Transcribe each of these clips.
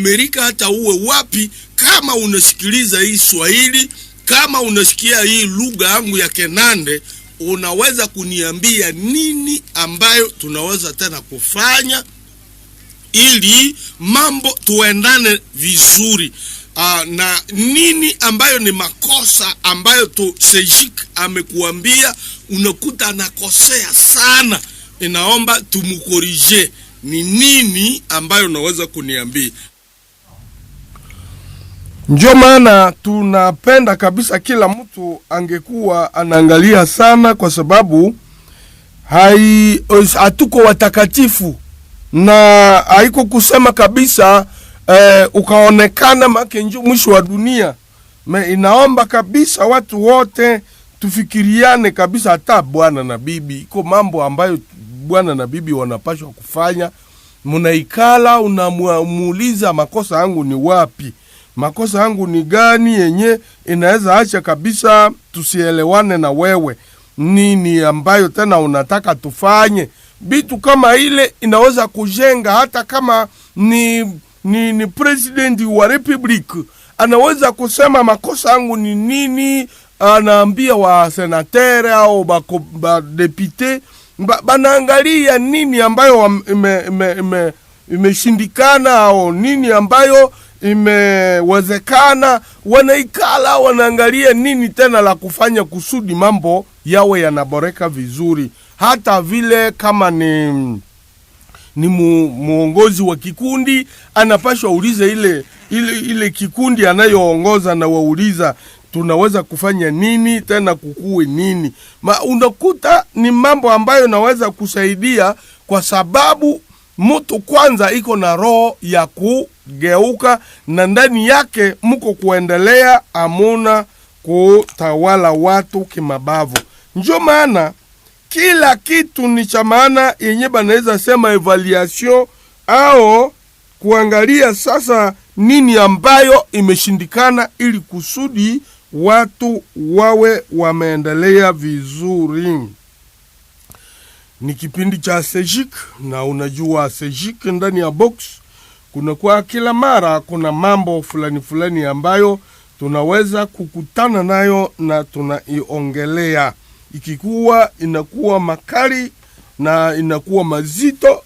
Amerika, hata uwe wapi, kama unasikiliza hii Swahili, kama unasikia hii lugha yangu ya Kenande, unaweza kuniambia nini ambayo tunaweza tena kufanya ili mambo tuendane vizuri. Na nini ambayo ni makosa ambayo Sejik amekuambia unakuta anakosea sana, inaomba tumukorije. Ni nini ambayo unaweza kuniambia? Ndio maana tunapenda kabisa kila mtu angekuwa anaangalia sana, kwa sababu hatuko watakatifu, na haiko kusema kabisa ukaonekana makenjo mwisho wa dunia. Inaomba kabisa watu wote tufikiriane kabisa, hata bwana na bibi. Iko mambo ambayo bwana na bibi wanapaswa kufanya. Munaikala unamuuliza makosa yangu ni wapi? Makosa yangu ni gani yenye inaweza acha kabisa tusielewane na wewe? Nini ambayo tena unataka tufanye? Bitu kama ile inaweza kujenga, hata kama ni president wa republic anaweza kusema makosa yangu ni nini, anaambia wa senatere au ba depute, banaangalia nini ambayo imeshindikana au nini ambayo imewezekana, wanaikala wanaangalia nini tena la kufanya kusudi mambo yawe yanaboreka vizuri. Hata vile kama ni muongozi wa kikundi, anapaswa ulize ile kikundi anayoongoza, na wauliza tunaweza kufanya nini tena kukuwe nini. Unakuta ni mambo ambayo naweza kusaidia, kwa sababu mtu kwanza iko na roho ya kugeuka, na ndani yake mko kuendelea, amuna kutawala watu kimabavu. Ndio maana kila kitu ni cha maana yenye banaweza sema evaluation, au kuangalia sasa nini ambayo imeshindikana, ili kusudi watu wawe wameendelea vizuri. Ni kipindi cha Sejik, na unajua Sejik ndani ya box kuna kwa kila mara kuna mambo fulani ambayo tunaweza kukutana nayo na tunaiongelea. Ikikuwa inakuwa makali na inakuwa mazito,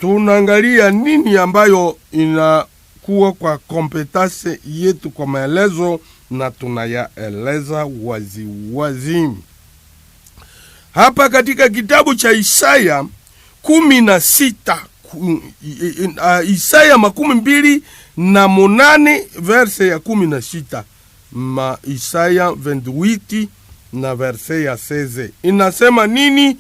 tunaangalia nini ambayo inakuwa kwa kompetase yetu kwa maelezo, na tunayaeleza wazi. Hapa katika kitabu cha Isaya 16, Isaya 28 verse ya 16, Isaya 28 na verse ya 16 inasema nini?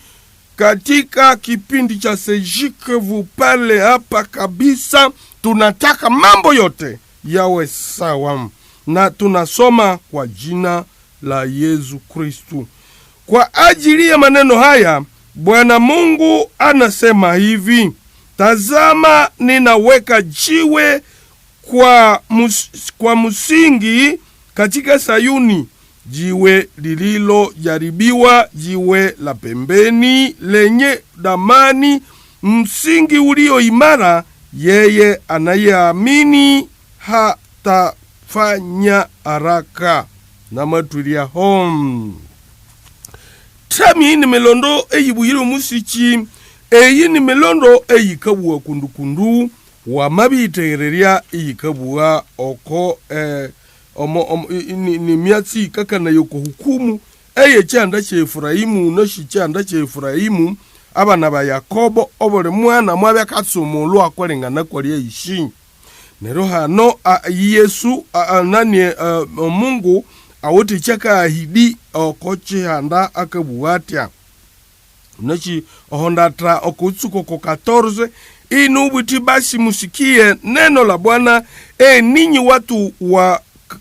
Katika kipindi cha Sejik vupale hapa kabisa, tunataka mambo yote yawe sawa, na tunasoma kwa jina la Yesu Kristu. Kwa ajili ya maneno haya, Bwana Mungu anasema hivi: tazama, ninaweka jiwe kwa msingi katika Sayuni, jiwe lililo jaribiwa, jiwe la pembeni lenye damani, msingi ulio imara. Yeye anayeamini hatafanya haraka. Na matulia home. Tami ni melondo eyibuhiro musichi, eyi ni melondo eyikabuwa kundukundu, wa mabitereria eyikabuwa oko ni miatsi kaka na yoko hukumu, eye chanda che Efraimu no shichanda che Efraimu, abana ba Yakobo obole mwana mwabe katsumu lo akolengana kwali ishi. Nero hano Yesu Mungu awote chaka ahidi okoche handa akabuatia. Unachi ohonda tra okutsuko ko 14, inubuti basi musikie neno la Bwana, ninyi watu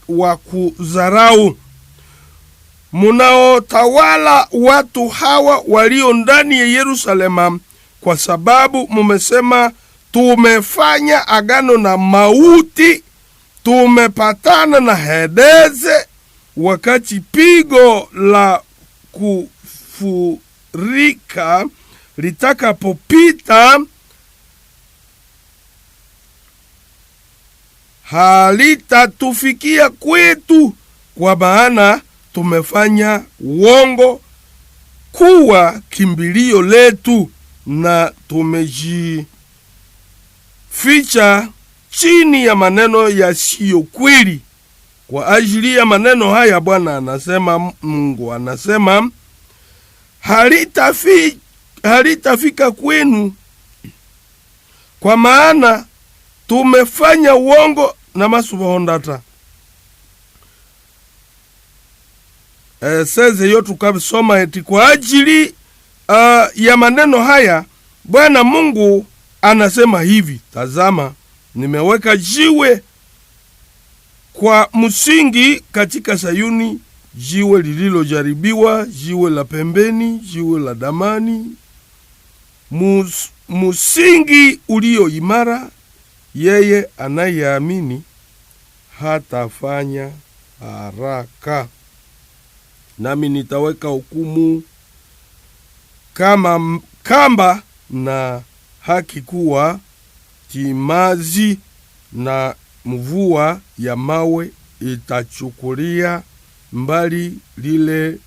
wa kuzarau, munao tawala watu hawa walio ndani ya Yerusalema, kwa sababu mumesema, tumefanya agano na mauti, tumepatana na Hedeze, wakati pigo la kufurika litakapopita, halitatufikia kwetu, kwa maana tumefanya uongo kuwa kimbilio letu na tumejificha chini ya maneno yasiyo kweli. Kwa ajili ya maneno haya Bwana anasema, Mungu anasema, halitafika kwenu, kwa maana tumefanya uongo na masubohondata. Seze yotu kabisoma eti kwa ajili ya maneno haya Bwana Mungu anasema hivi, tazama, nimeweka jiwe kwa msingi katika Sayuni, jiwe lililojaribiwa, jiwe la pembeni, jiwe la damani, msingi ulio imara. Yeye anayeamini hatafanya haraka. Nami nitaweka hukumu kama kamba na haki kuwa timazi, na mvua ya mawe itachukulia mbali lile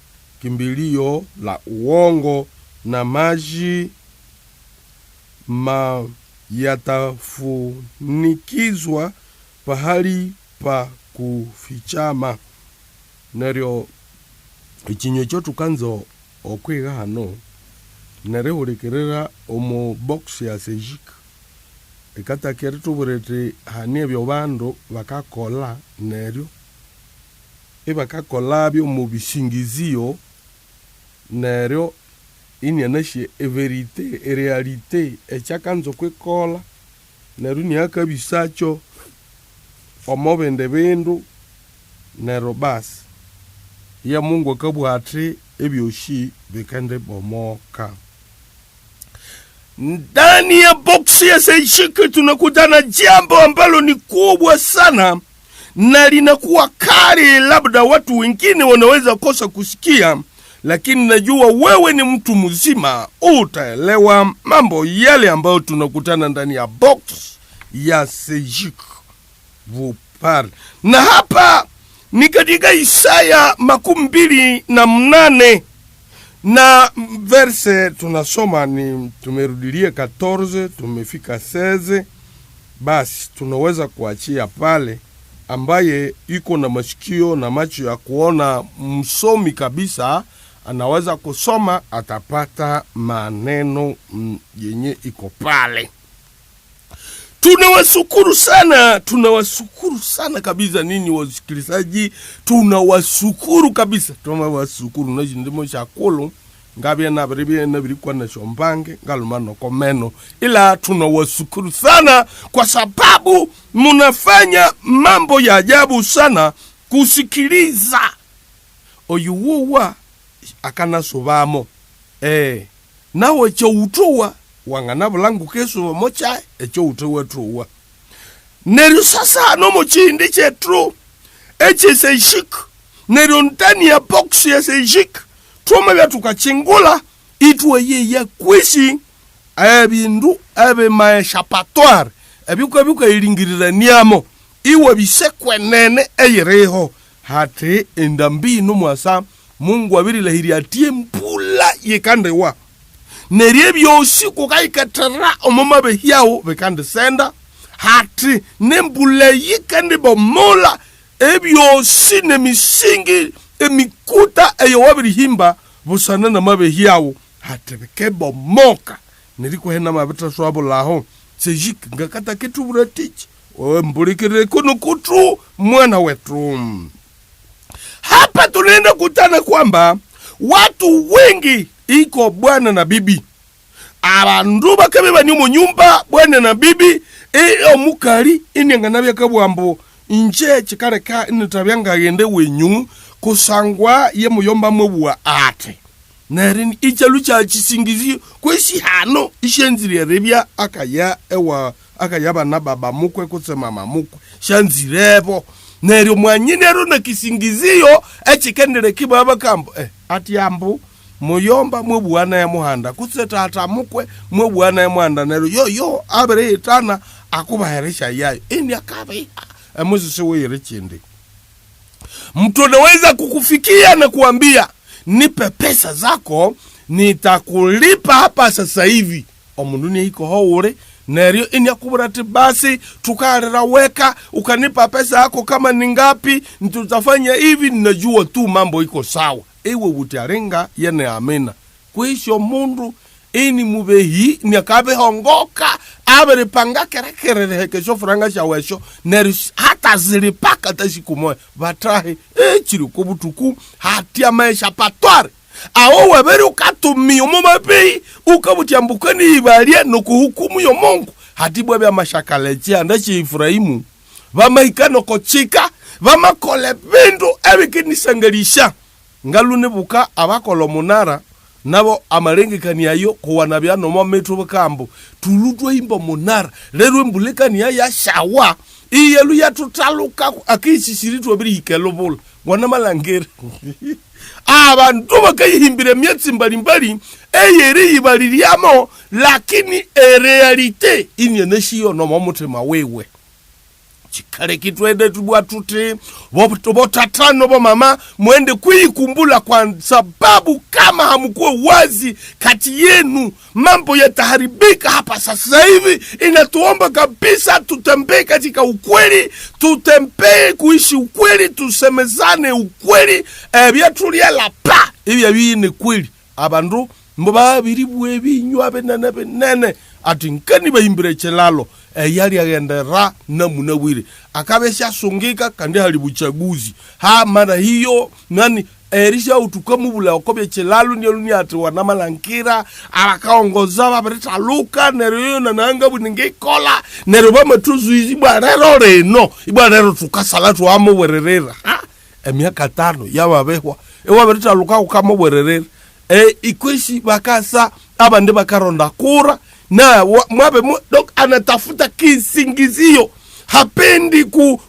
kimbilio la uongo, na maji yatafunikizwa pahali pa kufichama. Neryo ikinyo kyo tukanzo okwiga hano nerehulikirira omu box ya Sejik ikatakere tuburete hanie byo bandu bakakola neryo ibakakola byo mu bisingizio neryo inyanashe verite realite echakanzo kwikola neryo niakabisacho omobende bindu neryo basi ya Mungu akabwate ebyoshi bikende bomoka. Ndani ya boksi ya Sejik tunakutana jambo ambalo ni kubwa sana na linakuwa kali, labda watu wengine wanaweza kosa kusikia, lakini najua wewe ni mtu mzima utaelewa mambo yale ambayo tunakutana ndani ya box ya Sejik Vupar. Na hapa ni katika Isaya 28 na verse tunasoma ni tumerudilia 14, tumefika 16. Basi tunaweza kuachia pale, ambaye iko na masikio na macho ya kuona, msomi kabisa anaweza kusoma, atapata maneno yenye iko pale. Tunawashukuru sana kabisa nini wasikilizaji, tunawashukuru kabisa, tunawashukuru na jindimo chakulu ngabia na biri kwa na shombange ngalumano komeno, ila tunawashukuru sana kwa sababu munafanya mambo ya ajabu sana kusikiliza oyuwa akana sobamo nawe cho utowa wangana bulangu keso mocha echo utowa tuwa neru sasa no mochindi chetru eche Sejik neru ndani ya box ya Sejik tuma bya tukachingula itwe ye ya kwisi ebindu ebe maeshapatoire ebiko ilingirira niamo iwe bisekwe nene eyireho hati endambi no mwasa Mungu abirila atie mpula yekandewa nerie byosi kukaikatara omoma behiao bekande senda hati nembula yikande bomola ebyosi nemisingi emikuta eyo wabirihimba busana na mabehiao hati bekebo moka niriko hena mabita swabo laho Sejik ngakata kitu buratich mbulikire kuno kutu mwana wetu. Hapa tunaenda kutana kwamba watu wengi iko bwana na bibi, abandu bakabe bani mu nyumba bwana na bibi omukali inyanganabya kabwambo inje chikareka initabyanga yende wenyu kusangwa ye muyomba mwebuwa ate nari ichalu cha chisingizio kwesi hano ishenzire rebya akaya bana baba mukwe kusema mama mukwe shanzirebo neri mwanyinero na kisingizio echikendere kibaba kambo ati ambu muyomba mwebuwana ya muhanda kuseta ata mukwe mwebuwana ya muhanda nero yo abere itana akubaheresha yayo ini akabe mwezi siwe irechende. Mtu anaweza kukufikia na kuambia nipe pesa zako nitakulipa hapa sasa hivi. Omundunia iko hore nerio inya kuburati basi tukarira weka ukanipa pesa yako kama ni ngapi nitutafanya hivi ninajua tu mambo iko sawa. Ewe utarenga yene amena. Kwisho mundu ini mubehi ni akabe hongoka abere panga kerekere hekesho franga shawesho neri hata zilipaka tashikumoe batahe chiri kubutuku hatia maisha patware awo weberi ukatumio mumabei ukabutiambukani ibalia no kuhukumu yo Mungu hatibwe bya mashakaleche andachi Efraimu bamaikano kochika bamakole bindu ebikinisangelisha ngalune buka abakolo munara nabo amarengekani yayo kuwanabya no mometu bakambo tulutwe imbo munara rero mbulekani ya shawa iyelu ya tutaluka akisisiritwe biri hikelobol wana malangere abantu bakayihimbire myetsi mbalimbali eyeri yibaliriamo lakini realite inyeneshiyo no momutima wewe chikale kitwende tubwa tuti botatano bo mama mwende kuikumbula kwa sababu kama hamkuwa wazi kati yenu mambo yataharibika hapa sasa hivi. Inatuomba kabisa tutembee katika ukweli, tutembee kuishi ukweli, tusemezane ukweli byatulia la pa ibi ni kweli abandu mboba biribwe binywa benene atinkani bayimbire chelalo yali agendera na munawire akabesha sungika kandi hali buchaguzi ha mara hiyo nani erisha utukamu bula okobye chelalo ni ati wanamalankira arakaongoza baberita luka nero na nanga buninge kola nero bamatuzu izibwa rero reno ibwa rero tukasalatu amo wererera emiaka 5 yababehwa ewaberita luka ukamo wererera ikwishi bakasa abande bakaronda kura na mwabe dok anatafuta kisingizio hapendi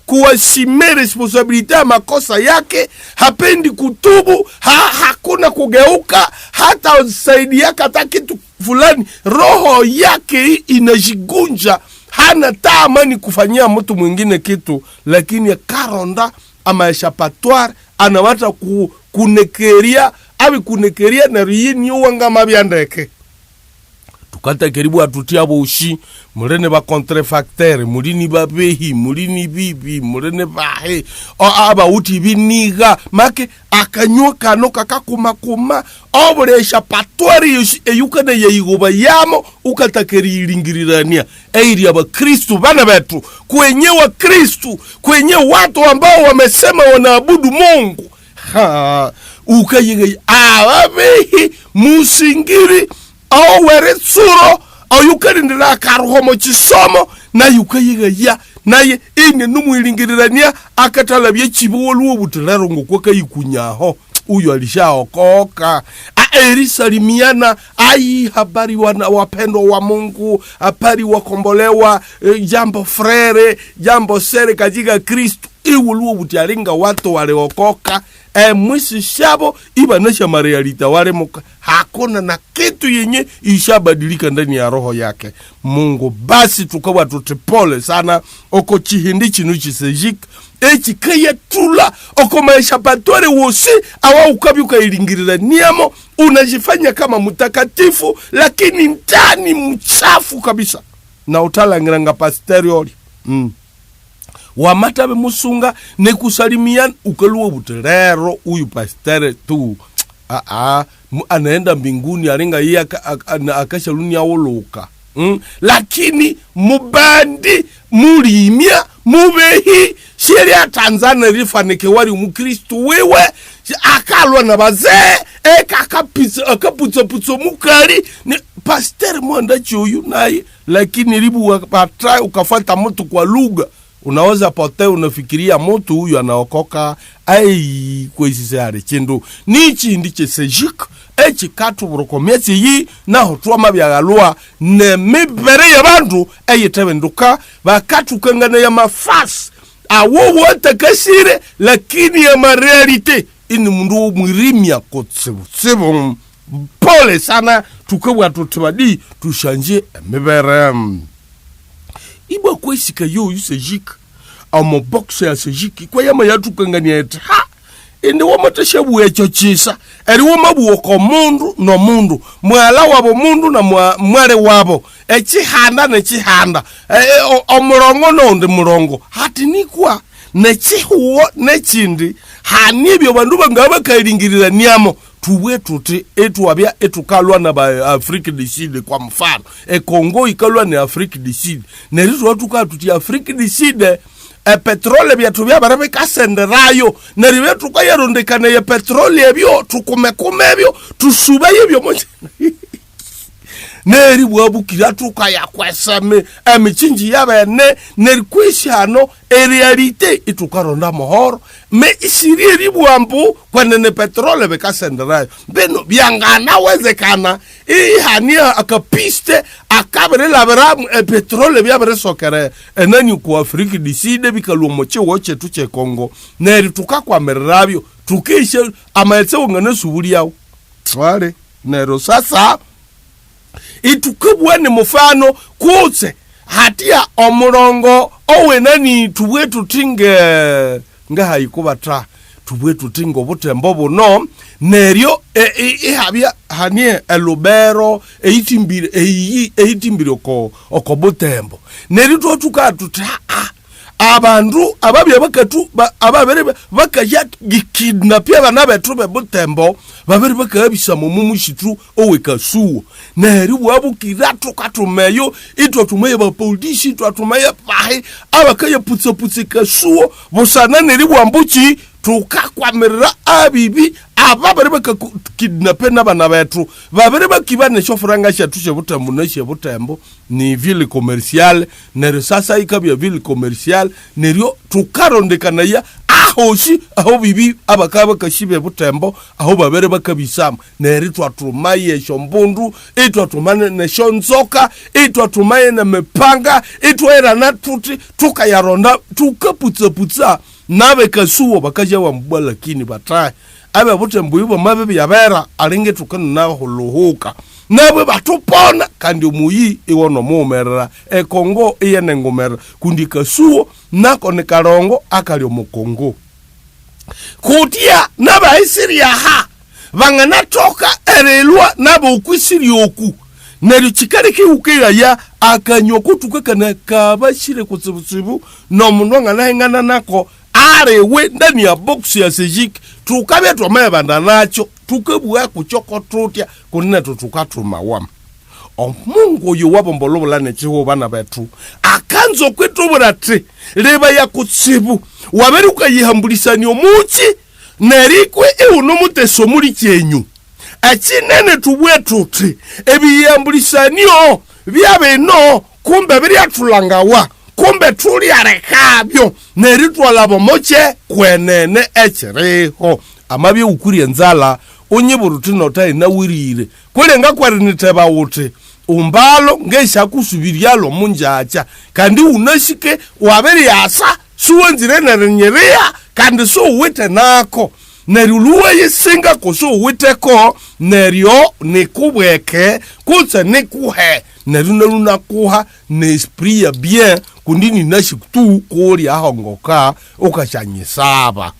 kuwashimia responsibility ya makosa yake, hapendi kutubu, hakuna kugeuka, hata usaidia hata kitu fulani roho yake inajigunja, hana tamani kufanyia mtu mwingine kitu, lakini karonda ama eshapatoire anawata kunekeria kunekeria na riyini uwanga mabiandeke tukata keribu atutia boshi mulene ba contrefacteur mulini babehi mulini bibi mulene bahe aba uti biniga make akanywa kano kakakuma oboresha patori eyukana yeyigoba yamo ukatakeri ilingirirania eiri aba Kristo bana betu kwenye wa Kristo kwenye watu ambao wamesema wanaabudu Mungu ukayiga ababehi musingiri au were suro au yukarindira karuhomo chisomo na yukayiga ya naye ine numwilingirirania akatalabye chibuwolu obuterero ngokwa yikunyaho uyo alishaokoka erisalimiana habari wapendo wa Mungu, habari wakombolewa, jambo frere, jambo sere katika Kristo iwulu butiaringa watu waliokoka mwisi shabo ibanesha marealita wale muka hakuna na kitu yenye ishabadilika ndani ya roho yake Mungu. Basi tukawa tutipole sana oko chihindi chinu chisejika echi kaya tula oko maisha patware wosi awa ukabi ukailingirira niamo unajifanya kama mutakatifu lakini ndani mchafu kabisa na utalangiranga posteriori wamata be musunga ne kusalimiana ukaluwa buterero uyu pastere tu anaenda mbinguni aringa yeye akashaluni awoloka lakini mubandi mulimia mubehi sheria Tanzania rifanike wali mukristo wewe akalwa na bazee akaputsa mukali ni pasteur mwanda choyu naye lakini ribu wakapatra ukafata mtu kwa lugha unaweza pote unafikiria mtu huyu anaokoka kwezi seare chindu nichi ndiche sejik echi katu burokomezi yi naho tuwa byagalwa ne mibere yabandu tebenduka bakatu kangana ya mafasi awo wote kasire lakini ya marealite ini mundu mwirimia kotsibu pole sana tukawa tutubadi tushanje mibere ibo kwesika yo yusejik amo boxe ya sejiki kwa yama yatu kangania eti ha indi wamateshebu echo chisa eri wamabu wako mundu no mundu mwala wabo mundu na mwale wabo echihanda nechihanda omurongo nondi murongo hati nikwa nechihuo nechindi hanibyo bandu bangaba kairingirira niamo tuwe tuti etu wabia etu kalwa na ba Afrika du Sud kwa mfano Kongo ikalwa na Afrika du Sud neritu watu ka tuti Afrika du Sud petrole byatu bya barabe kasenderayo neribe tukayarondekana ya petrole ebyo tukumekume ebyo tusubaye byo mo neri bwabukira tukaya kwesame emichinji yabene neri kwishano realite itukaronda mohoro me isiri bwambu kwenene petrole bekasenderayo beno byangana wezekana ihania akapiste akabere labera petrole byabere sokere enani ku Afrika du Sud bikalumo chewo chetu che Kongo neri tukakwa merabyo tukishe amaetse ngane suburi yawo wale nero sasa itukubwane mufano kutse hatia omurongo owe nani tuwe tutinge ngaha ikubatra tuwe tutingo butembo buno neryo habya hanie elubero eitimbire oko butembo neryo tuka tuta abandu ababya bakatu ababere bakajya gikidnapia bana betu be butembo babere bakabisa mu mushitu owe kasuo neri bwabukira tukatumeyo itwa tumeyo ba polisi twatumeyo pahe abakaye putse kasuo busana neri bwambuchi tukakwamirira abibi ababere bakakidnape nabana betu babere bakibane shofranga shatushe butembo neshe butembo ni ville commerciale neri sasa ikabya ville commerciale neryo tukarondekana ya ahoshi aho bibi abakaba kashibe butembo aho babere bakabisama neri twatumaye shombundu itwatumane ne shonzoka itwatumaye na mepanga itwera na tuti tukayaronda tukaputsa nabe kasuo bakaja wa mbwa lakini bataye abe butembo ibo mabe yabera alinge tukana na huluhuka nabwe batupona kandi umuyi iwono mumerera Kongo iyene ngomera kundi kasuo nako ne karongo akali omukongo kutia naba isiria ha bangana toka erelwa naba ukwisiri oku neri chikareke ukira ya akanyoku tukakana kabashire kutsibutsibu no munonga nahengana nako arewe ndani ya box ya sejik tukabetwa mebanda nacho tukebuya kuchoko trutia kunene tukatuma wam omungu yo wabombolobola nechiho bana betu akanzo kwetu burate leba ya kutsibu waberi ukayihambulisa omuchi nerikwe euno muteso muri cyenyu achinene tubwetu ti ebiyambulisanyo byabeno kumbe biri atulangawa kumbe tuli arekabyo neritwala bomoche kwenene echireho amabye ukuri enzala onyeburutino tayi na wirire kwelenga kwariniteba wote umbalo ngesha kusubiryalo munjacha kandi unashike waberi yasa suwenzire nerenyerea kandi so wete nako neruluwe yesinga koso witeko neryo nikubweke kutse nikuhe nerunaluna kuha n'esprit ya bien kundini nashikutu kuri ahongoka ukashanyisaba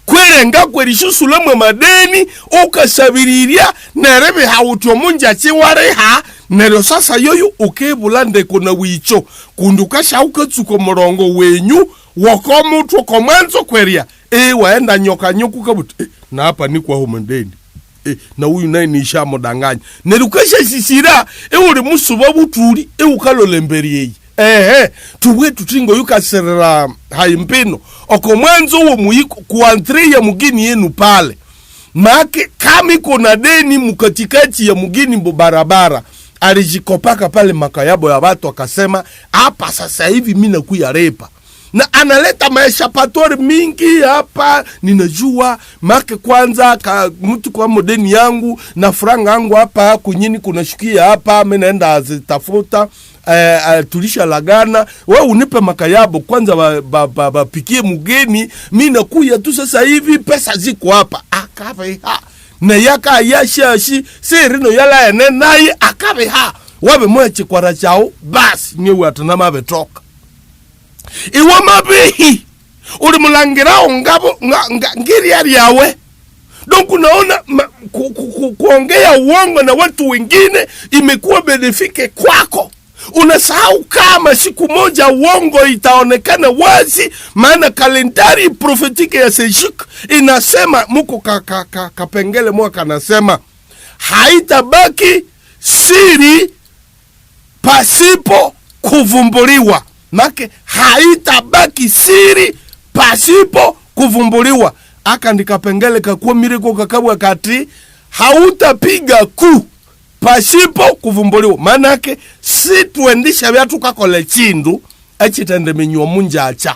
kwerenga kwerishusula mwe madeni ukasabiriria nerebe hautyo munja chiwareha neryo sasa yoyo ukebulande kuna wicho kundukasha ukatsuko murongo wenyu wakomutu komanzo kweria waenda nyoka nyoku kabuti na hapa ni kwa homendeni na huyu naye ni shamo danganya nerukasha sisira uri musubabu turi ukalolemberiye tuwe tutingo yukaserera haimpino okomwanzo wo muyiko kuantre ya mugini yenu pale make kami kona deni mukatikati ya mugini barabara alijikopaka pale makayabo ya watu akasema hapa sasa hivi mimi nakuya repa na analeta maisha patori mingi hapa ninajua make kwanza mtu kwa modeni yangu na franga yangu hapa kunyini kunashukia hapa mimi naenda azitafuta tulisha lagana wewe unipe makayabo kwanza bapikie mugeni mimi nakuya tu sasa hivi pesa ziko hapa akabe ha na yaka yashashi sirino yala ene naye akabe ha wabe mweche kwa rachao basi nyewe atanama betoka iwe mabehi uli mulangirao ngabo ngiri yawe. Donc unaona kuongea uongo na watu wengine imekuwa benefike kwako. Unasahau kama siku moja uongo itaonekana wazi, maana kalendari profetike ya Sejik inasema, muko kapengele mwaka anasema, haitabaki siri pasipo kuvumbuliwa. Make haitabaki siri pasipo kuvumbuliwa. Aka ndikapengele kakuwa miriko kakabwa kati, hautapiga ku pasipo kuvumbuliwa. Manake si tuendisha vyatu kakole chindu echitende minyuwa munjacha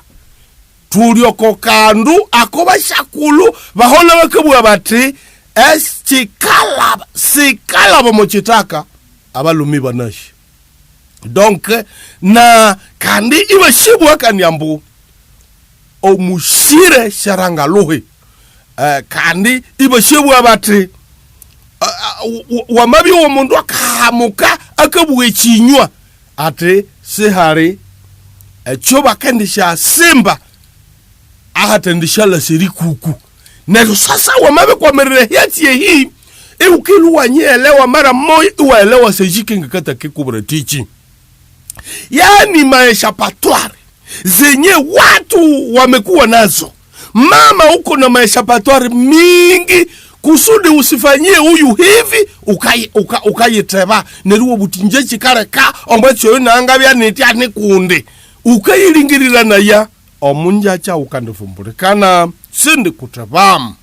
tulioko kandu akoba shakulu bahola wakabwa bati sikala bamochitaka abalumi banashi. Donc na kandi iwe shibu waka nyambu omushire sharangaluhi. Kandi iwe shibu wabati wamabi wa mundu akahamuka akabuwe chinywa ate sihari choba kendisha simba ahatendisha la siri kuku. Nezo sasa wamabi kwa merehiyati ye hii ukilu wanyeelewa mara moja uwaelewa Sejiki ngakata kikubra tichi. Yani maeshapatwari zenye watu wamekuwa nazo. Mama uko na maeshapatwari mingi kusudi usifanyie huyu hivi ukayiteba neruwa butinjechi kareka ombacho yona angabya netia nikunde ukayilingirira na ya omunjacha ukandifumbulikana sindi kutebamu.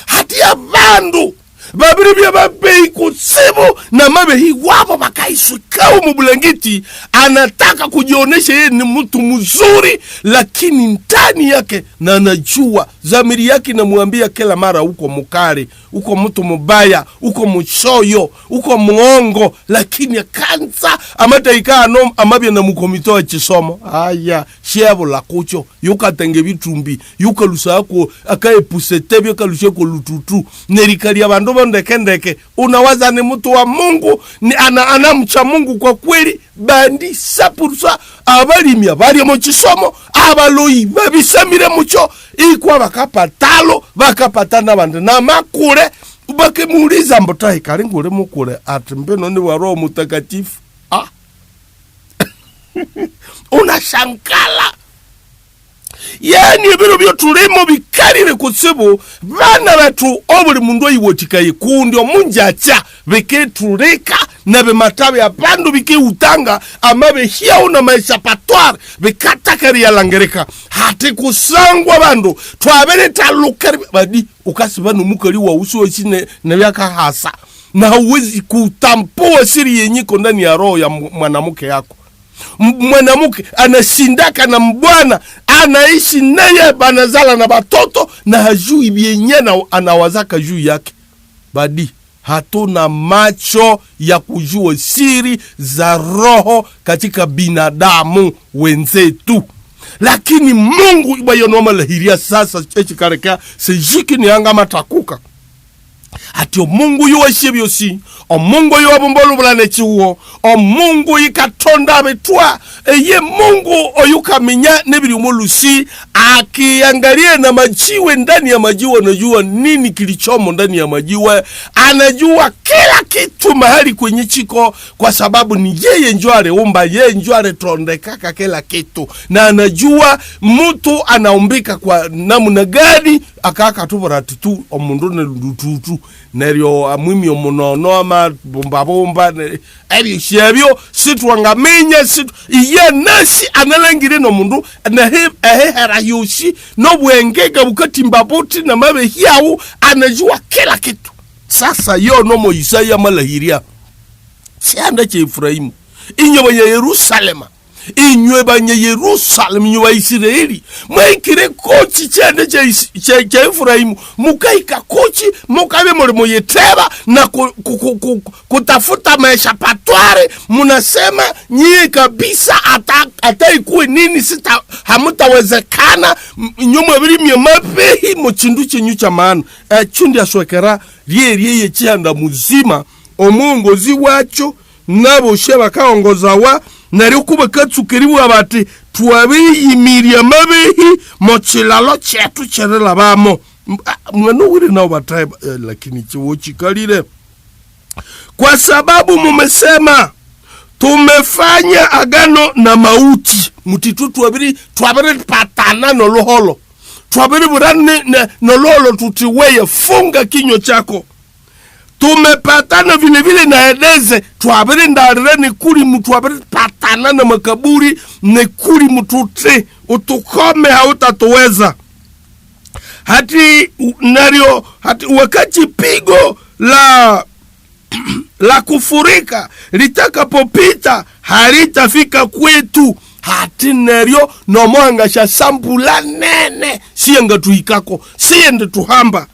Hati ya bandu babiri bya babei kutsibu na mabehi wapo bakaisukau mubulangiti, anataka kujionesha yeye ni mtu mzuri, lakini ndani yake na anajua zamiri yake inamuambia kila mara uko mukari, uko mtu mubaya, uko mchoyo, uko muongo. Lakini kanza amata ikano amabya na mukomitoa chisomo aya shebu la kucho yuka tenge bitumbi yuka lusako akaye pusetebyo kalusheko lututu nerikali abandu ndeke. Unawaza ni mtu wa Mungu, ni anamcha Mungu kwa kweli. Bandi sapursa abalimya bali mu kisomo abaloyi babisamire mucho ikwa bakapatalo bakapatana bande na makure bakemuuliza mbotai kali ngure mukure ati mbeno ni wa Roho Mutakatifu. Unashankala. Yani biro byo tulimo bikalire kutsibu bana batu obuli mundu ayiwotikaye kundi omunjacha beketuleka na bematabe abandu bikeutanga amabe hiao na maisha patwar bekatakari ya langereka hati kusangwa bandu twabere talukari badi ukasibanu mukali wa uso chine na byaka hasa na huwezi kutampua siri yenyiko ndani ya roho ya mwanamke yako. Mwanamke anashindaka na mbwana anaishi naye banazala na batoto na hajui bienye na anawazaka juu yake. Badi hatuna macho ya kujua siri za roho katika binadamu wenzetu. Lakini Mungu ibayonoma lahiria sasa echikareka Sejiki ni anga matakuka. Ati Mungu yuwa shibyosi, Mungu yuwa bumbolu bulane chiwo, Mungu yikatonda abetua, ye Mungu oyuka minya nebili umolusi, akiangalia na majiwe ndani ya majiwe, anajua nini kilichomo ndani ya majiwe, anajua kila kitu mahali kwenye chiko, kwa sababu ni yeye njware umba, yeye njware tondekaka kila kitu, na anajua mtu anaumbika kwa namna gani, akaka tuboratitu omundone lututu, neryo amwimi omunono ama bomba eri shebyo sitwangaminya situ iye nasi analangire no mundu na hera yoshi no bwengega bukatimba boti na mabe hiao anajua kila kitu. Sasa yo no mo Isaya malahiria sianda che Efraimu inyo ya Yerusalema inywe banye Yerusalem nywa Israeli mwekire kochi chende cha Efraimu mukaika kochi mukabe mulimo yeteba na kutafuta maisha patware. Munasema nyie kabisa ata ikuwe nini sita hamutawezekana nyuma birimye mapehi muchindu chenyu cha maana chundi aswekera rie yechianda muzima omungozi wacho nabo sheba kaongoza wa neryo kubakatsukiriwa bati twabiyimiria mabehi mochilalo chetu cherela bamo mwana wili nao bataye lakini chiwo chikalile kwa sababu mumesema tumefanya agano na mauti mutitu twabiri patana noluholo twabiri burani noluholo tutiweye funga kinywa chako tumepatana vile vile na Edeze twabiri ndarire ni kuri mtuabiri patana na makaburi ni kuri mtuti utukome hautatuweza hati nario hati wakati pigo la kufurika litakapopita halitafika kwetu hati nario nomoanga sha sambula nene siyenga tuikako siyende tuhamba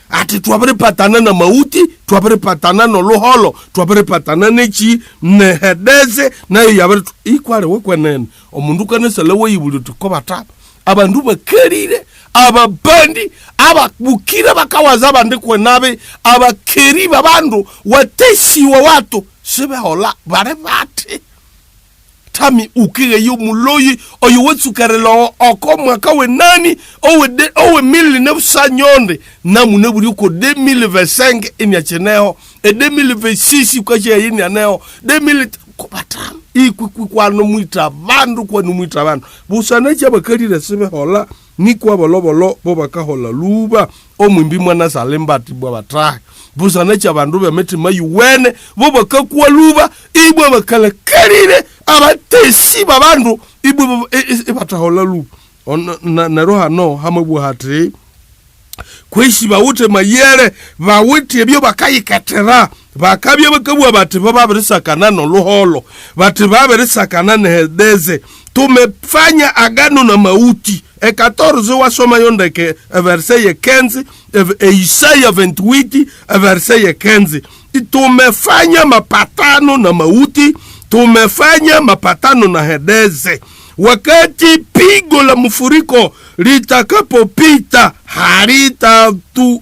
ati twabere patana na mauti twabere patana no luholo twabere patana nechi nehedeze nayo yabere ikware wekwenene omundu kanesele weyibulu tukobata abandu bakerire ababandi abakukira bakawaza abandi kwenabe abakeri babandu watesi wa watu sebe hola bare bati tami ukire yu muloyi oyu wetsukarelo oko mwaka we nani owe mili nebusa nyonde na muneburi uko 2025 inyacheneo 2026 kwa jia yini aneo 2000 kubatamu kwa numwita vandu kwa numwita vandu busanecha bakari resebe hola ni kwa bolobolo bobaka hola luba omwimbi mwana salembati bwa batahe busanecha vandu bemeti mayuwene bobaka kwa luba ibwa bakala karire abatesi babandu ibwa ibatahola luba na roha no hamabu hati kweshi bawute mayere bawute ebyo bakayikatera bakabye bakabwa bati bababirisakana no luholo bati babirisakana nehedeze tumefanya agano na mauti 14 wasoma yondeke verset 15 Isaya 28 verset 15 tumefanya mapatano na mauti tumefanya mapatano na hedeze wakati pigo la mfuriko litakapopita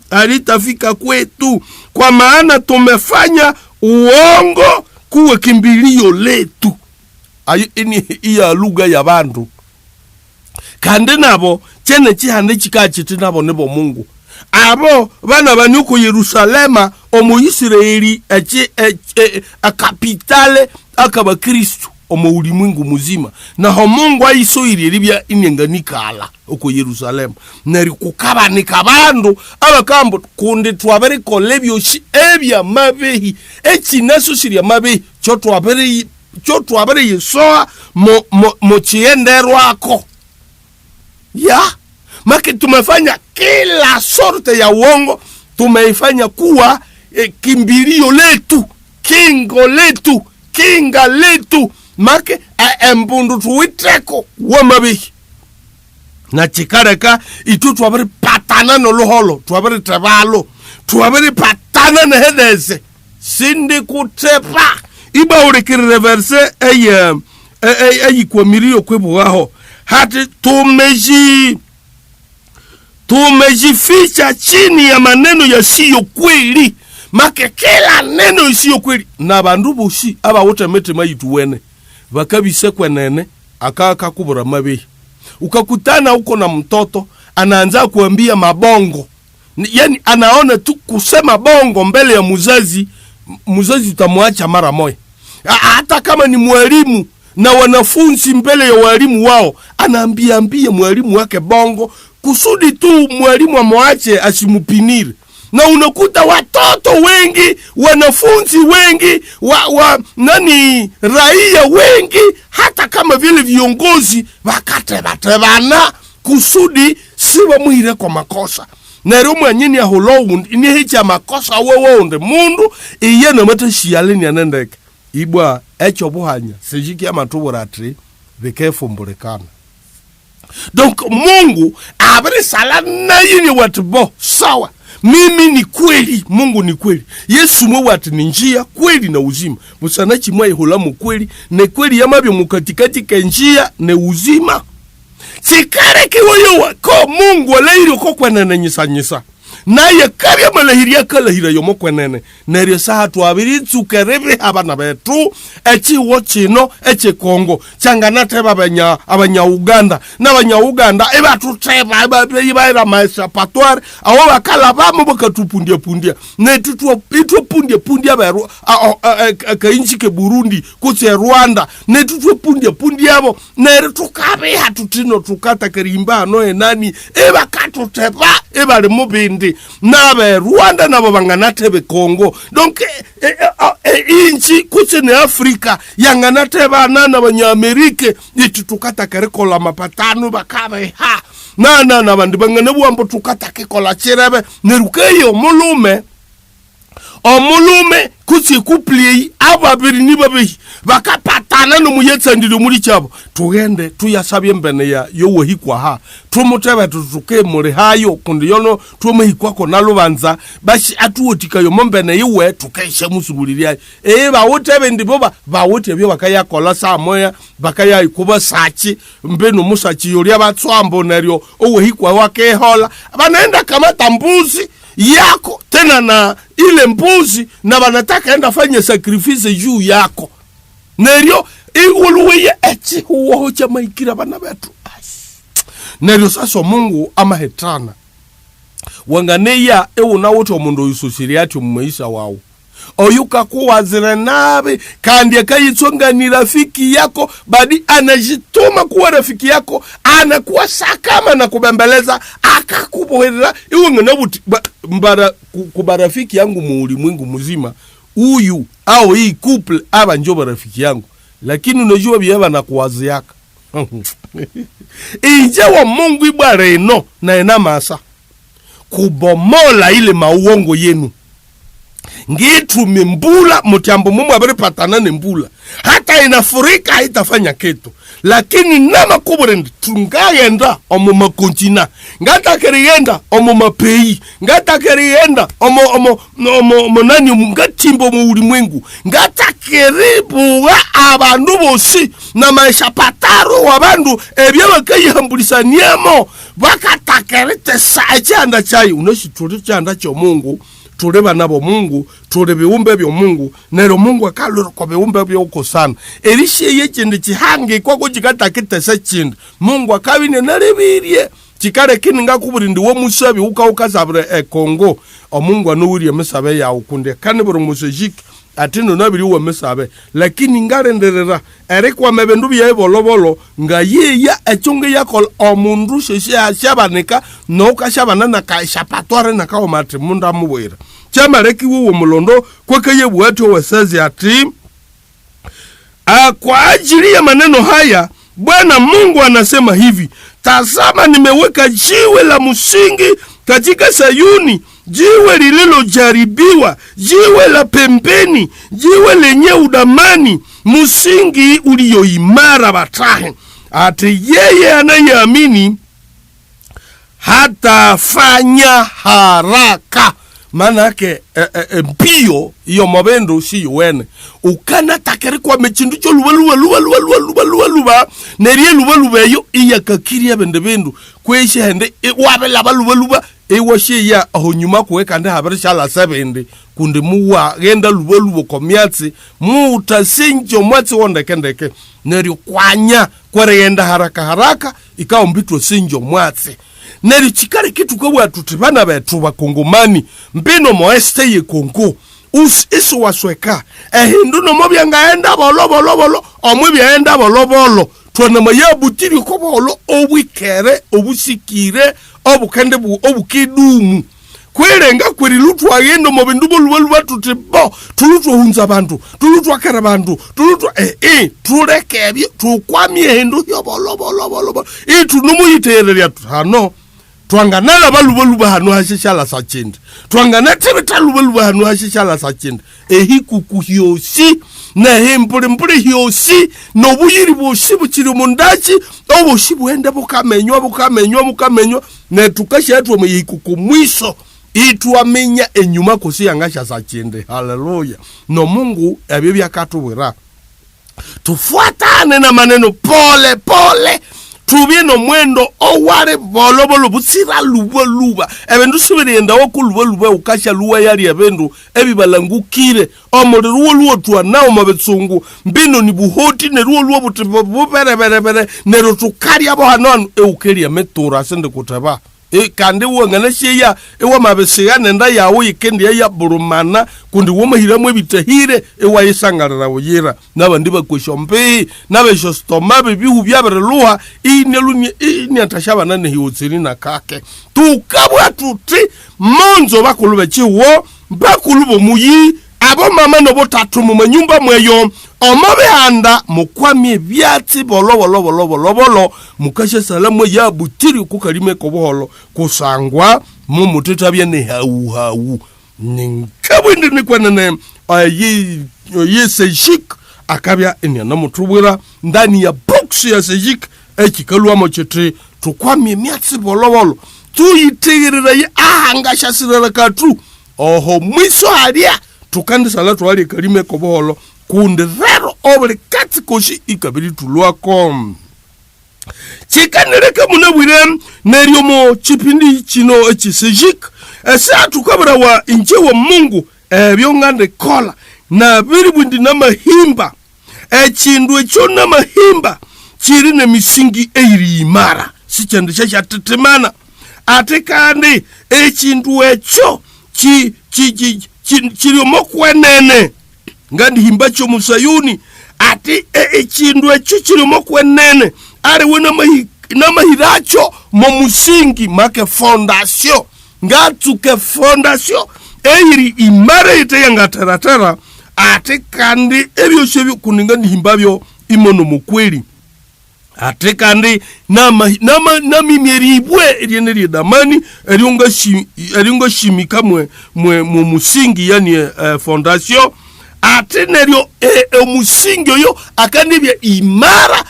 haritafika kwetu kwa maana tumefanya uongo kuwe kimbilio letu ini iya lugha ya bandu kandi nabo chene chihande chikachiti nabo nebo Mungu abo bana banyuko Yerusalema omu Israeli kapitale akaba Kristo omu ulimwengu muzima na ho Mungu ayisoiri libya inyenganikala uko Yerusalema nari kukabanika bandu abakambo kundi twabere kolebyo ebya mabehi ekinaso siria mabehi cho twabere yesoa mo chienderwako ya maki tumefanya kila sorte ya uongo tumeifanya kuwa kimbilio letu kingo letu kinga letu make embundu tuwiteko wa mabihi na chikareka itu twabere patana no luholo twabere trebalo twabere patana na hedeze sindi kutepa iba urekire verse kwa mirio kwebuwaho hati tumejificha chini ya maneno yasiyo kweli make kila neno yasiyo kweli na bandu bushi aba wote mete mayituwene bakabise kwenene akaka kubura mabehi ukakutana uko na mtoto anaanza kuambia mabongo yani anaona tu kusema bongo mbele ya muzazi utamwacha mara moja hata kama ni mwalimu na wanafunzi mbele ya walimu wao anaambia mwalimu wake bongo kusudi tu mwalimu amwache asimupinire na unakuta watoto wengi wanafunzi wengi raia wengi hata kama vile viongozi batebana kusudi siwa muhire kwa makosa na romo nyini ya holo ni hicha makosa wewe nde mundu iye na mata shialeni anendeke ibwa echo buhanya sejiki ama tuburatri bekefu mburekana donc Mungu abri sala na yini watubo sawa mimi ni kweli Mungu ni kweli Yesu mwe watu ni njia kweli na uzima musanachi mwe holamu kweli ne kweli yamabyo mukatikati kenjia ne uzima sikare kiwoyo ko Mungu leiro ko kwana nyisa naye kabya malahiria kalahira yomokwenene neryo saha twabiritsukerebe abana betu echiwo chino echikongo changanateba abanya Uganda n'abanya Uganda ebatuteba ibaira maisha patware aho bakala bamo bakatupundia netutwopundia beru akainchike Burundi kutse Rwanda netutwopundia abo neryo tukabe hatutino tukata kerimba no enani ebakatuteba ebali mubindi nabe Rwanda nabo banganatebe Kongo donc inchi kutse ne Afrika yanganateba nana abanyamerike itutukata kerekola mapatano bakabe ha na bandi bangane buambo tukata kekola chirebe nerukeyo omulume kutsi kupli ababiri ni babi bakapatana no muyetsandiro muri cyabo tugende tuyasabye mbene ya yowo hikwa ha tumutebe tutuke muri hayo kundi yono tumehikwa ko nalubanza bashi atuotika yo mbene yiwe tukeshe musubuliriya bawutebe ndibo bawutebyo bakayakola samoya bakaya ikuba sachi mbeno musachi yori abatswambo neryo owo hikwa wake hola banaenda kama tambuzi yako tena na ile mbuzi na banataka enda fanye sacrifice juu yako neryo iwuluwe echi huo chama ikira bana betu neryo sasa Mungu amahetana wanganeya na wote omundu yususiriati mu maisha wao oyuka kuwazira nabe kandi akayitsonga ni rafiki yako badi anajituma kuwa rafiki yako anakuwa sakama na kubembeleza akakubohera iwe nganabuti mbara kubarafiki yangu mu ulimwengu mzima uyu au hii couple aba njoba rafiki yangu lakini unajua biyaba na kuwaziaka inje wa Mungu ibare no na enamasa kubomola ile mauongo yenu ngitu mimbula mutiambo mumu abari patana nembula hata inafurika haitafanya kitu lakini nama kubure tungayenda omuma kontina ngata kerienda omuma pei ngata kerienda omo nani ngatimbo mu ulimwengu ngata keribu abantu bosi na maisha pataro wabandu ebyo bakayihambulisa niemo bakatakerete sajanda chai unoshituri chanda cho Mungu tuleba nabo Mungu tule biumbe byo Mungu nero Mungu akalura ko biumbe byo ukosana erishe yekindi kihange kwa kujikata kitese kindi Mungu akabine narebirie kikare kininga kuburindi wo musabi ukazabure Kongo Mungu anuwiriye mesabe ya ukunde kandi buru musejiki atino nabiri wo mesabe lakini ngarenderera erekwa mebendu bya bolobolo ngayeya echonge yakol omundu sheshe ashabanika no kashabana na kaishapatware na kawo mati munda mubwira chamareki wo mulondo kwekeye bwatu wasazi ati kwa ajili ya maneno haya Bwana Mungu anasema hivi tazama nimeweka jiwe la msingi katika Sayuni jiwe lililojaribiwa jiwe la pembeni jiwe lenye udamani msingi ulioimara batahe ati yeye anayeamini hatafanya haraka manake mbio iyo mabendo si wene ukana takeri kwa mechindu cho luba nerie luba yo iya kakiria bendu kweshe hende wabela luba ewashe ya ahonyuma kuweka nde habari shala 7 kundi muwa genda luba komyatsi mutasinjo mwatsi wondekendeke nerio kwanya kwerenda haraka ikawa mbitwo sinjo mwatsi neri chikari kitu kwa watu tibana betu bakongomani mbino moeste ye Kongo isu wasweka hindu no mobyanga enda bolo omwe enda bolo twana mayabutiri ko bolo obwikere obusikire obukende obukidumu kwerenga kweri lutwa yendo mobindu boluwa tutibo tulutwa hunza abantu tulutwa kara abantu tulutwa tulekebye tukwamye hindu yo bolo tunumuyiterera hano twanganala balubaluba hano hashishala sachindi twanganate betalubaluba hano hashishala sachindi ehikuku hyosi na mpure hyosi no buyiri boshi bukiri mundachi oboshi buende bukamenywa ne tukashe atwo muyikuku mwiso itwamenya enyuma kosi yangasha sachindi haleluya no Mungu ebyo byakatubwira tufuatane na maneno pole tubino mwendo oware bolobolo busira luba ebendu subirenda okuluba ukasha luwa yali ebendu ebibalangukire omuriruwo luwo twa nawo mabetsungu mbino ni buhoti ne ruwo bupere ne rutukari abo hanon eukeria metura sende kutaba kandi wongana sheya ewa mabesiga nenda yawo yikendi ya burumana kundi womahiramu ebitahire ewa yisangarira woyira nabandi bakweshombe nabesho stomabe bihu byabereluha ini atashaba nane hiwotsini na kake tukabwa tuti monzo bakulube chiwo bakulubo muyi abo mama nobo tatu mu manyumba mweyo omabe anda mukwamye byatsi bolo mukashe salamu ya butiri kukalime ko boholo kusangwa mu mutita byene hau ninkabwindi nikwanene yi sejik akabya enyana mutubwira ndani ya box ya sejik ekikalwa mochete tukwamye myatsi bolo tuyitigirira yi ahangasha sirara katu oho mwiso haria tukandi salatu wali kalime ko boholo kundi rero obuli kati koshi ikabiri tulwako chikanireka munabwire neryo mo chipindi chino echisejik esa tukabura wa inje wa Mungu byongande kola na biri bwindi na mahimba echindu echo na mahimba chiri ne misingi eiri imara sichende cha tetemana atekandi echindu echo chiri mokwenene ngandi himba cho musayuni ati echindu echo chiri mokwenene ari wena mahiracho mo musingi make fondation ngatuke fondation eiri imara ite yangateratera ati kandi ebyo shebi kuninga himbabyo imono mukweli ati kandi na mimieribwe erieneri damani erionga shimika mwe musingi yani fondation ati neryo musingi yo akandi bya imara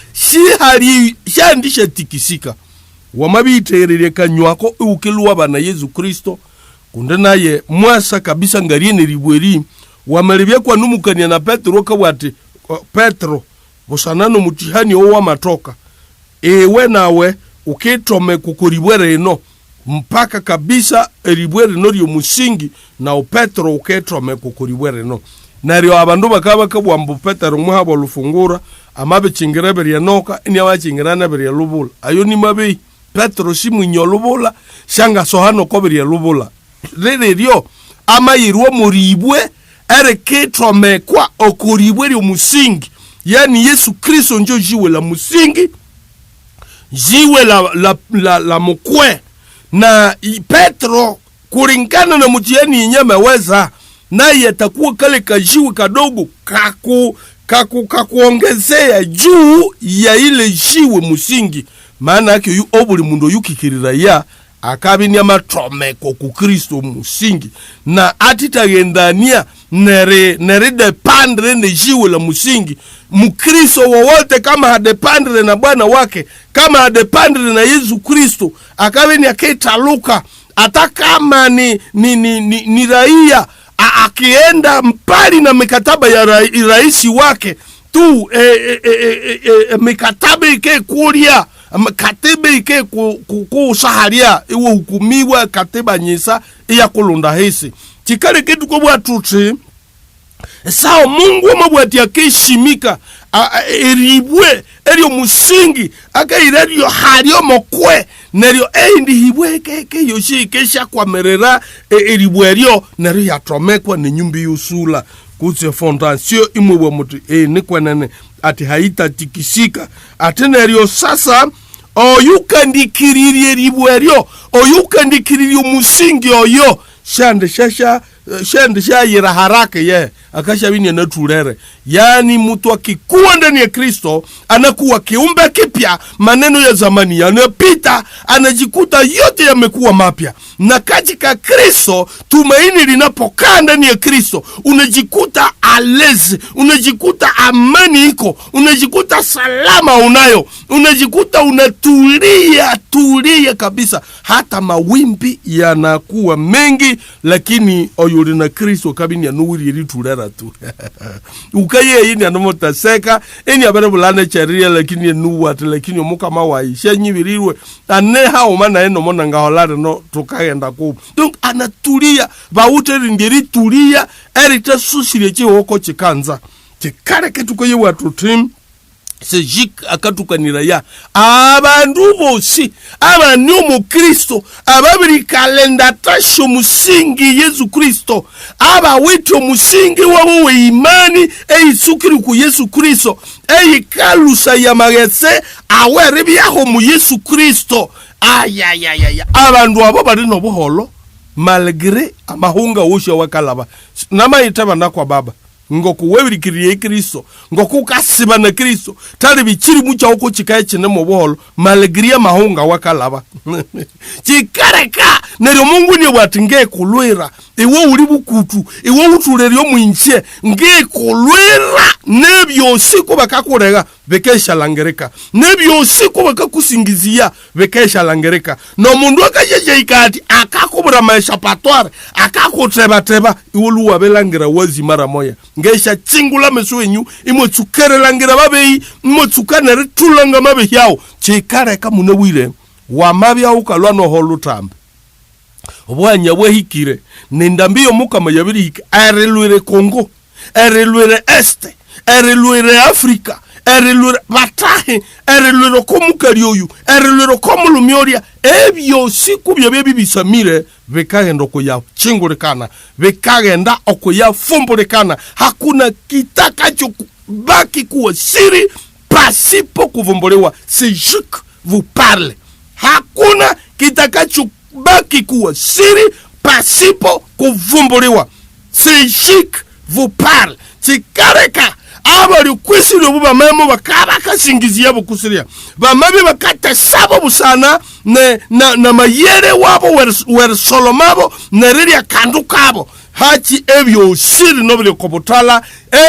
shandisha tikisika wamabiterere kanywako ukiluwa bana Yesu Kristo kunde naye mwasa kabisa ngariene ribweri wamalibya kwa numukania na Petro kawati Petro busanano mutihani owa matoka ewe nawe ukitome kukuribwere ino mpaka kabisa eribwere no ryo musingi na Petro ukitome kukuribwere no naryo abandu bakaba kabwambu Petro muhabo lufungura amabe chingerebe ya noka ini abachingirana bere lubula ayo ni mabe Petro simunyo lubula shanga sohano ko bere lubula rero amayirwo muribwe ereketome kwa okuribwe ryo musingi yani Yesu Kristo njo jiwe la musingi jiwe la mukwe na Petro kuringana na mutiani nyama weza naye atakuwa kale kajiwe kadogo kakuongezea juu ya ile jiwe musingi maana yake yu obuli mundo yukikirira ya akabinya matomeko ku Kristo musingi na atitagendania nere dependre ne jiwe la musingi mukristo wowote kama hadependre na Bwana wake kama hadependre na Yesu Kristo akabinya akitaluka hata kama ni raia akienda mpali na mikataba ya raisi wake tu mikataba ike kuria katiba ike kusaharia iwe hukumiwa katiba nyisa iya kulunda hisi chikale kitu kwa watuti sao Mungu mabwati akishimika eribwe eryo musingi akairerio hario mokwe neryo eindi hibwe ke yoshi kesha kwa merera eribwe eryo neryo yatomekwa ne nyumbi yusula kutse fondation imwe mutu ni kwenene ati haita tikisika ati neryo sasa oyukandikiriri eribwe eryo oyukandikiriri musingi oyo shande shayira haraka ye akasha bini na turere yani mtu akikuwa ndani ya Kristo anakuwa kiumbe kipya maneno ya zamani yanapita anajikuta yote yamekuwa mapya na katika Kristo tumaini linapokaa ndani ya Kristo unajikuta alezi unajikuta amani iko unajikuta salama unayo unajikuta unatulia kabisa hata mawimbi yanakuwa mengi lakini yuri na Kristo kabini anuwiri iri turera tu ukaye ini anomotaseka eni abere bulane cheria lakini enuwa te lakini omuka mawai shenyibiriwe aneha omana eno mona ngaholare no tukagenda ku donc anatulia baute ndiri tulia erita susire chihoko chikanza chikare ketuko ye watu tim sejik akatukanira ya abantu bosi abani mu Kristo ababiri kalenda tasho musingi Yesu Kristo aba wito musingi wabo we imani eisukiri ku Yesu Kristo kalusa ya magese awere byaho mu Yesu Kristo ayayayaya abantu abo bari no buholo malgré amahunga wosha wakalaba namayitaba nakwa baba ngoku webirikiriye Kristo ngoku kasiba na Kristo tari bikiri mucha uko chikaye chine mu buholo malgré amahunga wakalaba chikareka neryo Mungu ni watinge kulwera iwe uri bukutu iwe utureryo mwinche nge kulwera nebyo siku bakakurega bekesha langereka nebyo siku bakakusingizia bekesha langereka no mundu akajeje ikati akakubura maisha patware akakuteba iwe luwa belangira wazi mara moya ngesha chingula mesuenyu imwe tsukere langira babeyi imwe tsukana ritulanga mabe yao chikareka munewire wa mabya ukalwa no holutambe obwanya bwehikire nindambiyo mukama yabiri hiki erelwire Kongo erelwire este erelwire Afrika erelwire batahe erelwire komukari oyu erelwire komulumyoria ebyo siku byo bisamire bekagenda okuya chingurikana bekagenda okuya fumbulikana hakuna kitakacho baki kuwa siri pasipo kuvumbuliwa c'est vous parle hakuna kitakacho baki kuwa siri pasipo kuvumbuliwa c'est vous parle tikareka abali kwisiro buba memo bakaba kasingizia bukusiria bamabi bakata sabo busana na mayere wabo wer solomabo neriri akandukabo hachi ebyo siri nobile kobotala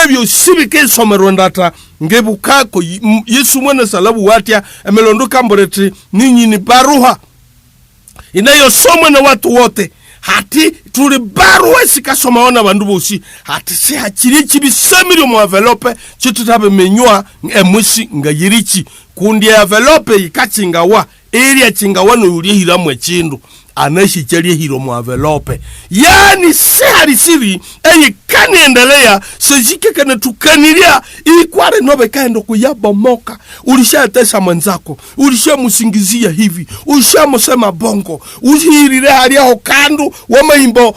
ebyo sibike somerondata ngebukako Yesu mwana salabu watia emelondoka mboreti ninyi ni baruha inayosomwa na watu wote hati tuli baruwa sikasoma wana bandu bosi hati si hachirichi bisemiri mu envelope chitutabe menywa emwisi nga yirichi kundi envelope ikachingawa area chingawa no yuri hira mwechindu anashi chali hiro mu envelope yani sehari siri kani endelea sejike kana tukaniria ikware nobe kaendo kuyabomoka ulishatesa mwenzako ulishamusingizia hivi ulishamusema bongo uhirire hali aho kandu wamaimbo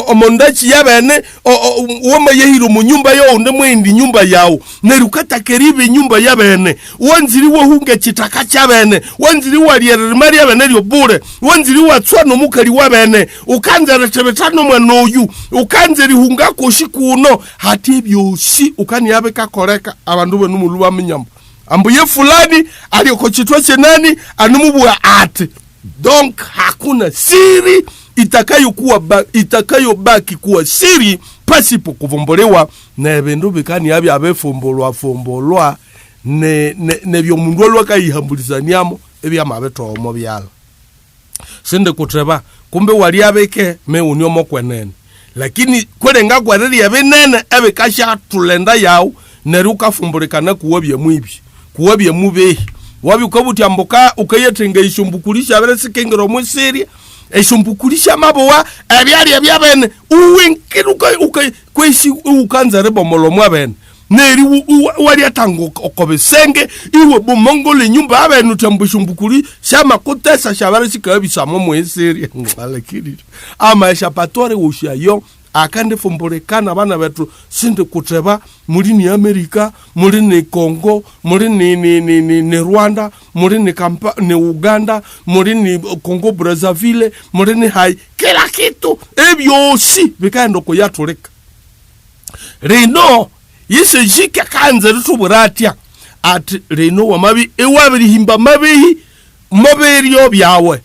omondachi yabene wamayehiro mu nyumba yo unde mwendi nyumba yao nerukata keribe nyumba yabene wanziri wo hunge chitaka chabene wanziri walierere mari yabene lyo bure wanziri watswana mukali wabene ukanza retebetano mwanoyu ukanze rihunga koshikuno hati byoshi ukani yabe kakoreka abantu benu muluba minyambo ambuye fulani aliokochitwa chenani anumubuwa ate donc hakuna siri itakayobaki kuwa siri pasipo kuvumbuliwa na ebindu bikani yabe abefumbolwa ne byo mundu lwakayihambulizaniamo ebyamabeto byala sende kutreba kumbe wali abeke me unyomo kwenene lakini kwerenga gwareri yabenene ebe kasha tulenda yao neruka fumbulikana kuwabye mwibi kuwabye mubehi wabi ukabuti amboka ukayetenga ishumbukulisha abere sikengero mwisiri ishumbukulisha mabowa ebyali ebyabene uwenkiruka kwesi ukanza rebo molomo abene neri wali atango okobesenge iwe bomongole nyumba abenu tambushungukuri shama kutesa shabare sikabisa momo eseri ngalekiri ama shapatore ushayo akande fumburekana bana betu sinde kuteba muri ni Amerika muri ni Kongo muri ni Rwanda muri ni Uganda muri ni Congo Brazzaville muri ni hai kila kitu ebyo si bikando ko yatureka reno yise jike kanze rutuburatia at reno wa mabi ewabiri himba mabihi moberi obyawe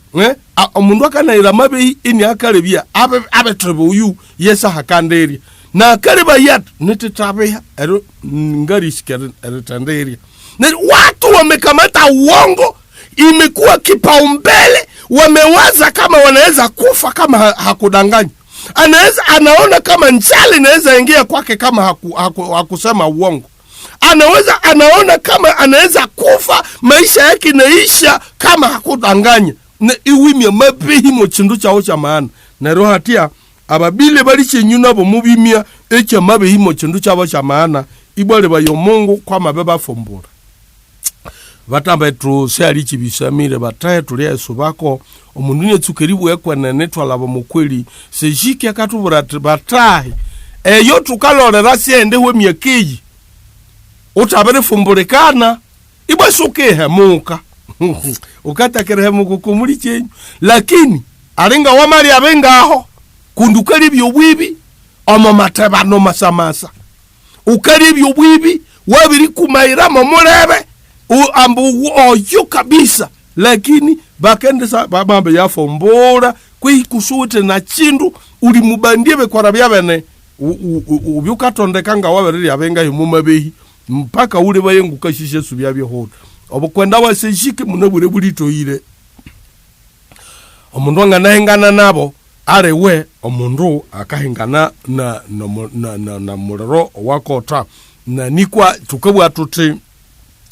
omundu akanayira mabihi ini akarebia abetrebe uyu yesa hakanderi na akareba yat nititabeha ero ngarisikere eretanderi na watu wamekamata uongo imekuwa kipaumbele wamewaza kama wanaweza kufa kama hakudanganya anaona kama njali inaweza ingia kwake kama hakusema uongo. Anaona kama anaweza kufa, maisha yake inaisha kama hakudanganya. Na iwimya mabehi mo chindu chawo cha maana. Na roho hatia ababile bali chenyuna bo mubimya echa mabehi mo chindu chawo cha maana ibole ba yomungu kwa mabeba fombora. Batamba etru seali chibisamire bataye tuli Yesu bako omundu ne tukeribu ekwenene twalaba mukweli sejike akatubura bataye eyo tukalorera siende we myekeji utabere fumburekana ibwe sukehe muka ukatakere muku kumuli chenyu lakini alinga wamali abengaho kundukali byobwibi omamatebano masamasa ukali byobwibi wabiri kumaira momulebe ambu oyo kabisa lakini bakendesa babambe yafombora kwikusute na chindu uli mubandie bekwara byabene ubyukatondeka nga wabereri abenga himumabehi mpaka ule bayengu kashishe subya byehodo obukwenda wasejike munabure bulitoyire omundu angana nabo arewe omundu akahingana na mulero wakota na nikwa tukabwa tuti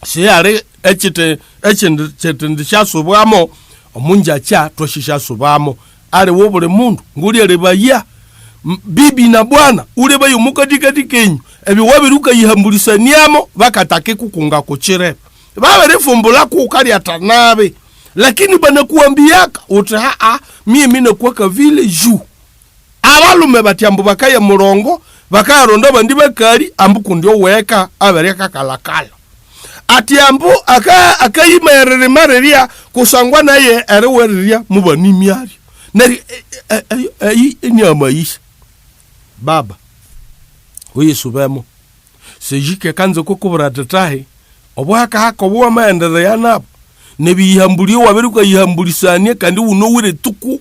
siare echete ndishasubwamo omunja cha twashishasubamo are wobule mundu nguli arebaya bibi na bwana ule bayo mukadikati kenyu ebi wabiruka yihambulisaniamo bakatake kukunga kuchire babere fumbula kukali atanabe lakini bana kuambiaka utaha mimi nakuweka vile juu abalume batyambu bakaya murongo bakaya ronda bandi bakali ambuku ndio weka abereka kalakala ati ambu akayimerere mareria kusangwa naye erewereria mubani myari nari inyama yisha baba Yesu bemo sejike kanzo kukubura tatahe obwaka hako bwa maendere yanabo nebihamburiyo waberuka yihambulisanie kandi unowire tuku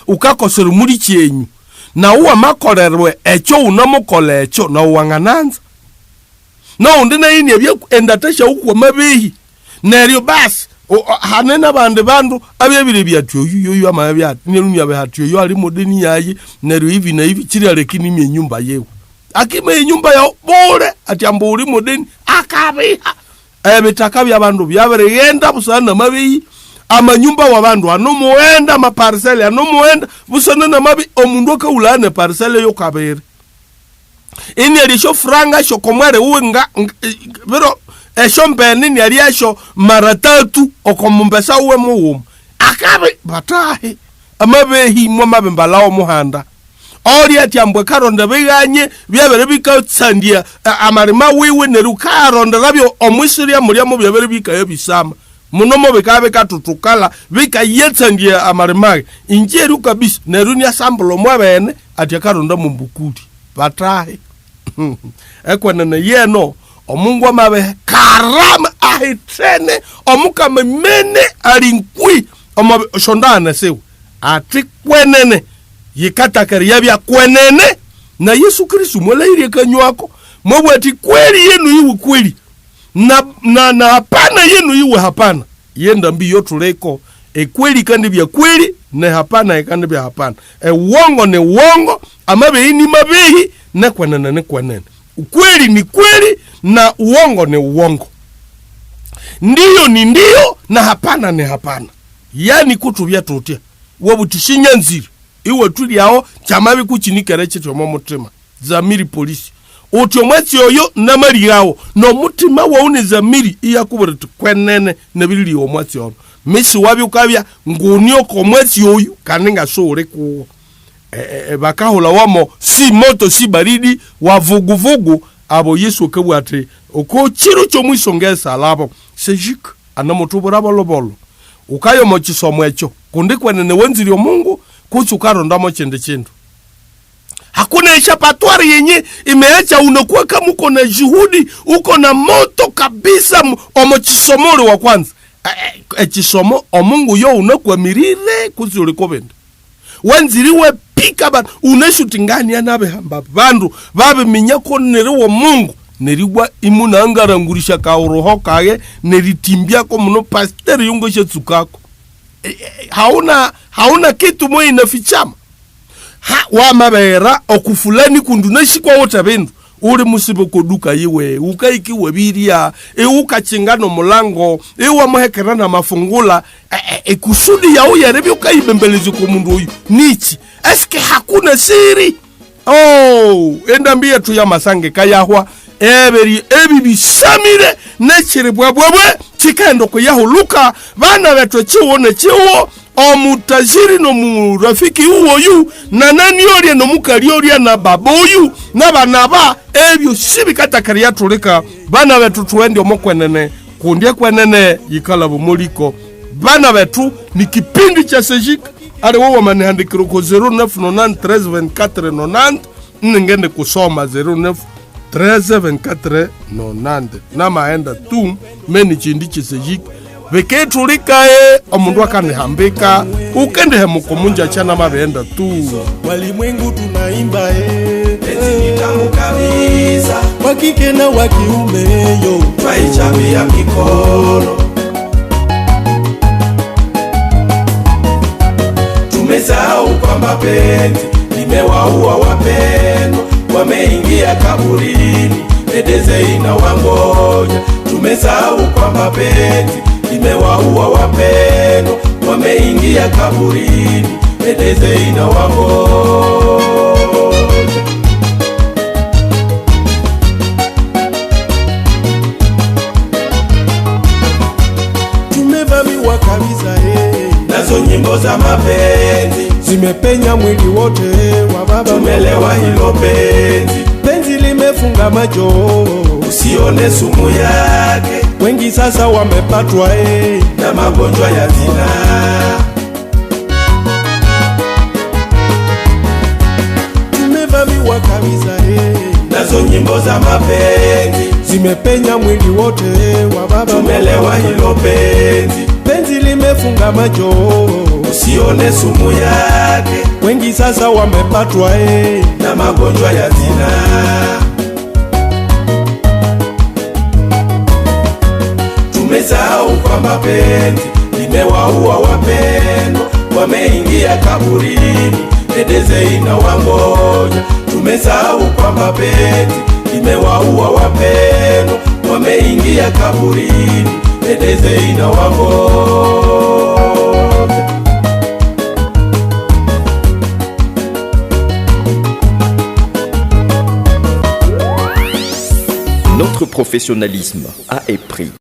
ukakosera muri cyenyu na uwa makorerwe echo unamukole echo na uwangananza no ndina yini ebye endatasha ukwa mabehi neryo basi hanena bandu abyebire byatyo yoyo amabya nirumya behatyo yo ali modeni yayi neryo hivi na hivi kiri alekini mye nyumba yewe akime nyumba ya bole atyambo uri modeni akabiha ebitaka byabandu byabere yenda busana mabehi amanyumba wabandu anomuenda amaparcelle anomuenda busana na mabi omundu akaulane parcelle yo kabere ini elisho franga sho komwere uwenga bero esho mbeni ni aliasho mara 3 okomumbesa uwe muwum akabe batahe amabehi mwamabembalao muhanda oli atyambwe karonda biganye byabere bikatsandia amarima wiwe nerukaronda rabyo omwisiria muri mu byabere bikaye bisama munomo bikabe katutukala bikayetsandia amarima injeru kabisa nerunya sambulo mwabene atyakaronda mumbukudi batahe ekwenene yeno omungu amabe karama ahitene omukame mene alinkwi omabe shondana sewe ati kwenene yikatakari yabya kwenene na Yesu Kristo mwalairi kanywako mwabwati kweli yenu iwe kweli na hapana yenu iwe hapana yenda mbiyo tuleko kweli kandi bya kweli na hapana kandi bya hapana uongo ni uongo amabe ni mabehi na kwenene ni kwenene ukweli ni kweli na uongo ni uongo ndiyo ni ndiyo na hapana ni hapana yani kutubya tutia wabutishinya nziri iwe tuli yao chamabi kuchinikereche chomo mutima zamiri polisi otyo mwezi oyo na mari yao no mutima waune zamiri iya kuburatu kwenene nabili yo mwezi ono misi wabi ukabya ngunyo ko mwezi oyo kaninga sore ku bakahola wamo si moto si baridi wavuguvugu abo Yesu kabwate uko chiro cyo mwisongesa labo sejik anamotubura bolobolo ukayo mo chisomo echo kundikwenene wenziri omungu kuchukaronda mo chende hakuna ishapatwari yenye imeacha unakuwa kama uko na juhudi uko na moto kabisa omochisomoro wa kwanza chisomo omungu yo unakuwa mirire kuzuri kobenda wanziriwe pika ba unashutingani anabe hamba bandu babe minyako neriwo mungu nerigwa imuna angarangurisha ka uroho kage neritimbia ko muno pastor yungo shetsukako hauna kitu moyo inafichama wamabera okufulani kundu nashikwa wota bindu uri musibe koduka yiwe ukaikiwe biria ukachingano mulango wamuhekera na mafungula kusudi ya uyarebi ukaibembelezi kwa mundu uyu nichi eske hakuna siri enda mbia tu ya masange kayahwa ebi bisamire nechiri bwabwabwe chikaendo kuyahuluka bana betu chiwo ne chiwo omutajiri no murafiki uwo yu na nani orie no mukali orie na baboyu na banaba ebyo sibikatakari yatulika bana betu tuende omokwenene kundye kwenene yikala bumuliko bana betu ni kipindi cha sejik ale wowo manihandikiro ko 09932490 ngende kusoma 09132490 na maenda tu meni chindi chisejik beketulikae omundu akanihambika ukendehe mukumunja chana mabenda tu walimwengu tunaimba eti nitamu kabisa wakike na wakiume yo twaichambia mikono tumesahau kwa mapenzi limewaua wapendwa wameingia kaburini edeze ina wangoja tumesahau kwa mapenzi limewaua wapendwa wameingia kaburini edeze ina wangoja tumevamiwa kabisa nazo nyimbo za mapenzi zimepenya mwili wote wa baba tumelewa hilo penzi limefunga macho usione sumu yake wengi sasa wamepatwa na magonjwa ya zinaa tumevamiwa kabisa nazo nyimbo za mapenzi zimepenya mwili wote wa baba tumelewa hilo penzi limefunga macho usione sumu yake wengi sasa wamepatwa na magonjwa ya zinaa tumesahau kwa mapenzi limewaua wapendwa wameingia kaburini edeze ina wangoja tumesahau kwa mapenzi limewaua wapendwa wameingia kaburini edeze ina wangoja. Notre professionnalisme a un prix.